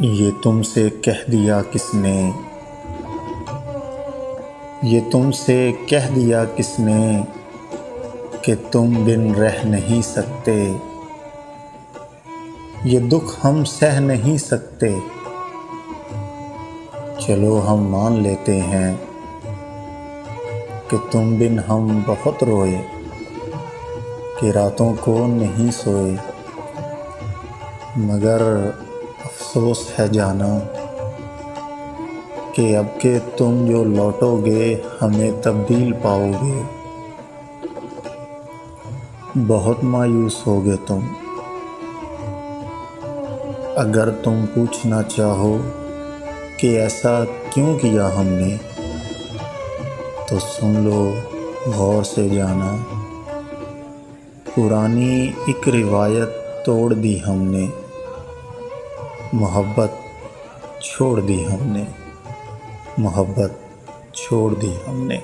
ये तुमसे कह दिया किसने, ये तुमसे कह दिया किसने कि तुम बिन रह नहीं सकते। ये दुख हम सह नहीं सकते। चलो हम मान लेते हैं कि तुम बिन हम बहुत रोए, कि रातों को नहीं सोए। मगर अफ़सोस है जाना कि अब के तुम जो लौटोगे हमें तब्दील पाओगे। बहुत मायूस होगे तुम अगर तुम पूछना चाहो कि ऐसा क्यों किया हमने, तो सुन लो गौर से जाना, पुरानी एक रिवायत तोड़ दी हमने, मोहब्बत छोड़ दी हमने, मोहब्बत छोड़ दी हमने।